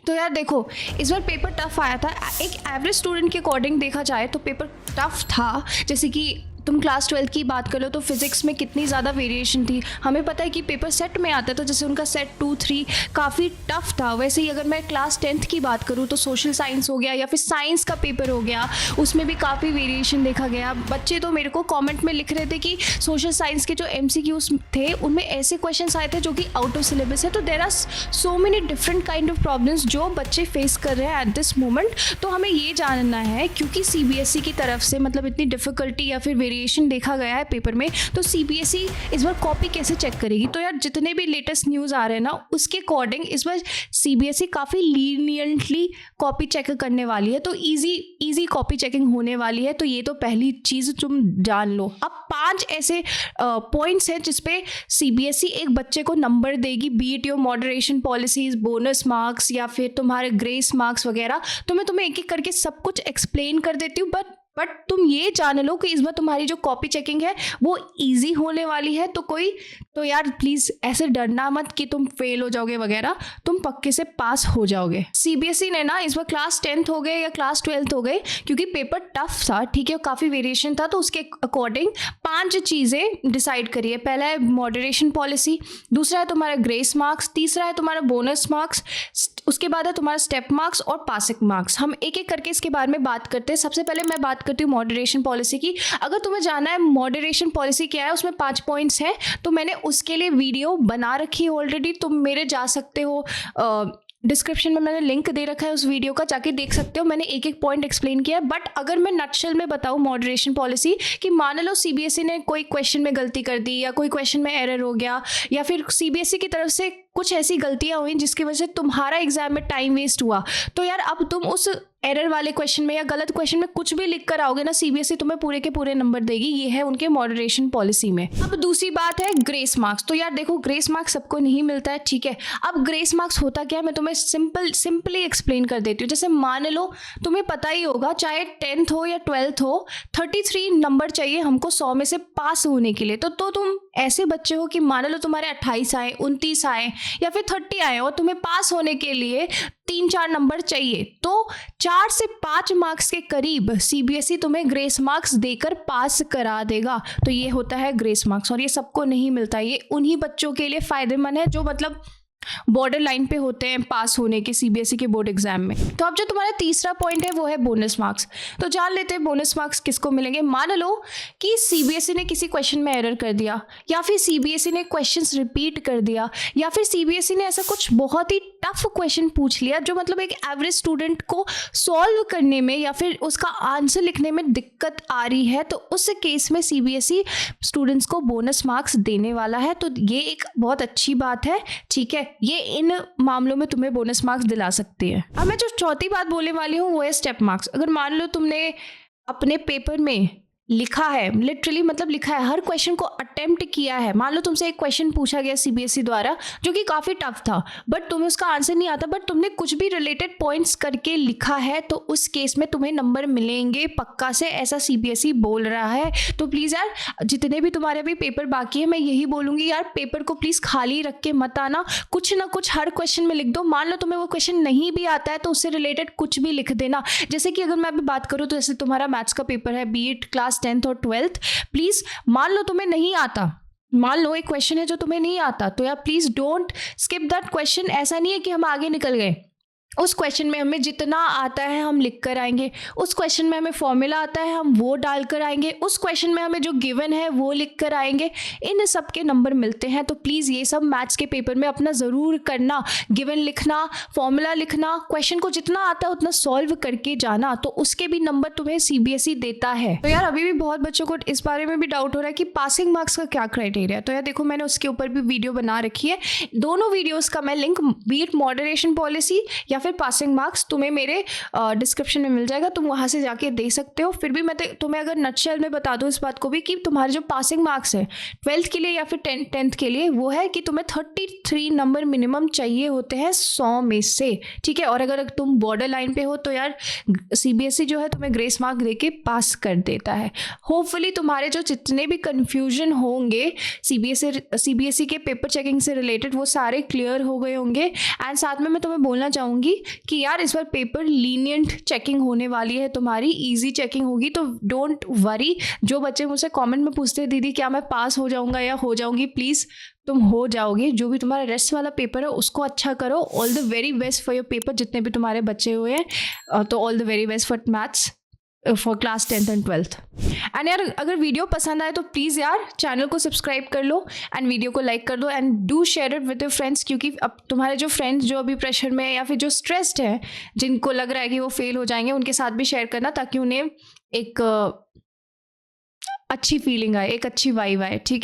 तो यार देखो, इस बार पेपर टफ आया था। एक एवरेज स्टूडेंट के अकॉर्डिंग देखा जाए तो पेपर टफ था। जैसे कि तुम क्लास 12 की बात कर लो तो फिजिक्स में कितनी ज़्यादा वेरिएशन थी। हमें पता है कि पेपर सेट में आता है, तो जैसे उनका सेट 2, 3 काफ़ी टफ था। वैसे ही अगर मैं क्लास 10th की बात करूँ तो सोशल साइंस हो गया या फिर साइंस का पेपर हो गया, उसमें भी काफ़ी वेरिएशन देखा गया। बच्चे तो मेरे को कॉमेंट में लिख रहे थे कि सोशल साइंस के जो MCQs थे उनमें ऐसे क्वेश्चन आए थे जो कि आउट ऑफ सिलेबस है। तो there are so many different kind of problems जो बच्चे फेस कर रहे हैं एट दिस मोमेंट। तो हमें ये जानना है, क्योंकि CBSE की तरफ से मतलब इतनी डिफिकल्टी या फिर वेरिएशन देखा गया है पेपर में, तो CBSE इस बार कॉपी कैसे चेक करेगी। तो यार जितने भी लेटेस्ट न्यूज़ आ रहे हैं ना, उसके अकॉर्डिंग इस बार CBSE काफ़ी लीनियंटली कॉपी चेक करने वाली है। तो इजी कॉपी चेकिंग होने वाली है। तो ये तो पहली चीज़ तुम जान लो। अब 5 ऐसे पॉइंट्स हैं जिसपे CBSE एक बच्चे को नंबर देगी, beat your moderation policies, bonus marks या फिर तुम्हारे ग्रेस मार्क्स वगैरह। तो मैं तुम्हें एक एक करके सब कुछ एक्सप्लेन कर देती हूँ, बट तुम ये जान लो कि इस बार तुम्हारी जो कॉपी चेकिंग है वो इजी होने वाली है। तो यार प्लीज़ ऐसे डरना मत कि तुम फेल हो जाओगे वगैरह, तुम पक्के से पास हो जाओगे। CBSE ने ना इस बार क्लास 10th हो गए या क्लास 12th हो गए, क्योंकि पेपर टफ था, ठीक है, काफ़ी वेरिएशन था, तो उसके अकॉर्डिंग 5 चीज़ें डिसाइड करिए। पहला है मॉडरेशन पॉलिसी, दूसरा है तुम्हारा ग्रेस मार्क्स, तीसरा है तुम्हारा बोनस मार्क्स, उसके बाद है तुम्हारा स्टेप मार्क्स और पासिंग मार्क्स। हम एक एक करके इसके बारे में बात करते हैं। सबसे पहले मैं बात करती हूँ मॉडरेशन पॉलिसी की। अगर तुम्हें जानना है मॉडरेशन पॉलिसी क्या है, उसमें 5 पॉइंट्स हैं, तो मैंने उसके लिए वीडियो बना रखी है ऑलरेडी। तुम मेरे जा सकते हो, डिस्क्रिप्शन में मैंने लिंक दे रखा है उस वीडियो का, जाके देख सकते हो। मैंने एक एक पॉइंट एक्सप्लेन किया है। बट अगर मैं नटशेल में बताऊं मॉडरेशन पॉलिसी, कि मान लो CBSE ने कोई क्वेश्चन में गलती कर दी या कोई क्वेश्चन में एरर हो गया, या फिर CBSE की तरफ से कुछ ऐसी गलतियां हुई जिसकी वजह से तुम्हारा एग्जाम में टाइम वेस्ट हुआ, तो यार अब तुम उस एरर वाले क्वेश्चन में या गलत क्वेश्चन में कुछ भी लिख कर आओगे ना, CBSE तुम्हें पूरे के पूरे नंबर देगी। ये है उनके मॉडरेशन पॉलिसी में। अब दूसरी बात है ग्रेस मार्क्स। तो यार देखो, ग्रेस मार्क्स सबको नहीं मिलता है, ठीक है। अब ग्रेस मार्क्स होता क्या है, मैं तुम्हें सिंपली एक्सप्लेन कर देती हूँ। जैसे मान लो, तुम्हें पता ही होगा, चाहे 10th हो या 12th हो, 33 नंबर चाहिए हमको 100 में से पास होने के लिए। तो तुम ऐसे बच्चे हो कि मान लो तुम्हारे 28 आए, 29 आए या फिर 30 आए, और तुम्हें पास होने के लिए 3-4 नंबर चाहिए, तो 4 से 5 मार्क्स के करीब CBSE तुम्हें ग्रेस मार्क्स देकर पास करा देगा। तो ये होता है ग्रेस मार्क्स, और ये सबको नहीं मिलता। ये उन्हीं बच्चों के लिए फायदेमंद है जो मतलब बॉर्डर लाइन पे होते हैं पास होने के CBSE के बोर्ड एग्जाम में। तो अब जो तुम्हारा तीसरा पॉइंट है वो है बोनस मार्क्स। तो जान लेते हैं बोनस मार्क्स किसको मिलेंगे। मान लो कि CBSE ने किसी क्वेश्चन में एरर कर दिया, या फिर CBSE ने क्वेश्चंस रिपीट कर दिया, या फिर CBSE ने ऐसा कुछ बहुत ही टफ क्वेश्चन पूछ लिया जो मतलब एक एवरेज स्टूडेंट को सॉल्व करने में या फिर उसका आंसर लिखने में दिक्कत आ रही है, तो उस केस में CBSE स्टूडेंट्स को बोनस मार्क्स देने वाला है। तो ये एक बहुत अच्छी बात है, ठीक है। ये इन मामलों में तुम्हें बोनस मार्क्स दिला सकती है। अब मैं जो चौथी बात बोलने वाली हूँ वो है स्टेप मार्क्स। अगर मान लो तुमने अपने पेपर में लिखा है, लिटरली मतलब लिखा है, हर क्वेश्चन को अटेम्प्ट किया है। मान लो तुमसे एक क्वेश्चन पूछा गया CBSE द्वारा जो कि काफ़ी टफ था, बट तुम्हें उसका आंसर नहीं आता, बट तुमने कुछ भी रिलेटेड पॉइंट्स करके लिखा है, तो उस केस में तुम्हें नंबर मिलेंगे पक्का से, ऐसा CBSE बोल रहा है। तो प्लीज़ यार, जितने भी तुम्हारे अभी पेपर बाकी है, मैं यही बोलूँगी यार, पेपर को प्लीज़ खाली रख के मत आना, कुछ ना कुछ हर क्वेश्चन में लिख दो। मान लो तुम्हें वो क्वेश्चन नहीं भी आता है तो उससे रिलेटेड कुछ भी लिख देना। जैसे कि अगर मैं अभी बात करूँ तो जैसे तुम्हारा मैथ्स का पेपर है, बी इट क्लास 10th और 12th, प्लीज मान लो तुम्हें नहीं आता, मान लो एक क्वेश्चन है जो तुम्हें नहीं आता, तो यार please don't skip that question. ऐसा नहीं है कि हम आगे निकल गए, उस क्वेश्चन में हमें जितना आता है हम लिख कर आएंगे, उस क्वेश्चन में हमें फॉर्मूला आता है हम वो डाल कर आएंगे, उस क्वेश्चन में हमें जो गिवन है वो लिख कर आएंगे। इन सब के नंबर मिलते हैं। तो प्लीज़ ये सब मैथ्स के पेपर में अपना ज़रूर करना, गिवन लिखना, फॉर्मूला लिखना, क्वेश्चन को जितना आता है उतना सॉल्व करके जाना, तो उसके भी नंबर तुम्हें CBSE देता है। तो यार अभी भी बहुत बच्चों को इस बारे में भी डाउट हो रहा है कि पासिंग मार्क्स का क्या क्राइटेरिया है। तो यार देखो, मैंने उसके ऊपर भी वीडियो बना रखी है। दोनों वीडियोज़ का मैं link, B it moderation policy या फिर पासिंग मार्क्स, तुम्हें मेरे डिस्क्रिप्शन में मिल जाएगा, तुम वहाँ से जाके दे सकते हो। फिर भी मैं तुम्हें अगर नटशेल में बता दूँ इस बात को भी कि तुम्हारे जो पासिंग मार्क्स है 12th के लिए या फिर 10th के लिए, वो है कि तुम्हें 33 नंबर मिनिमम चाहिए होते हैं 100 में से, ठीक है। और अगर तुम बॉर्डर लाइन पे हो तो यार CBSE जो है तुम्हें ग्रेस मार्क दे के पास कर देता है। होपफुली तुम्हारे जो जितने भी कन्फ्यूजन होंगे CBSE के पेपर चेकिंग से रिलेटेड वो सारे क्लियर हो गए होंगे। एंड साथ में मैं तुम्हें बोलना चाहूँगी कि यार इस बार पेपर लीनियंट चेकिंग होने वाली है तुम्हारी, इजी चेकिंग होगी, तो डोंट वरी। जो बच्चे मुझसे कमेंट में पूछते हैं दीदी क्या मैं पास हो जाऊंगा या हो जाऊंगी, प्लीज़ तुम हो जाओगे। जो भी तुम्हारा रेस्ट वाला पेपर है उसको अच्छा करो। All the very best for your paper, जितने भी तुम्हारे बच्चे हुए हैं, तो all the very best for maths for class 10th and 12th। And यार अगर वीडियो पसंद आए तो प्लीज़ यार चैनल को सब्सक्राइब कर लो एंड वीडियो को लाइक कर दो and do share it with your friends, क्योंकि अब तुम्हारे जो फ्रेंड्स जो अभी प्रेशर में या फिर जो स्ट्रेस्ड हैं, जिनको लग रहा है कि वो फेल हो जाएंगे, उनके साथ भी शेयर करना ताकि उन्हें एक अच्छी फीलिंग आए, एक अच्छी वाइब आए, ठीक है।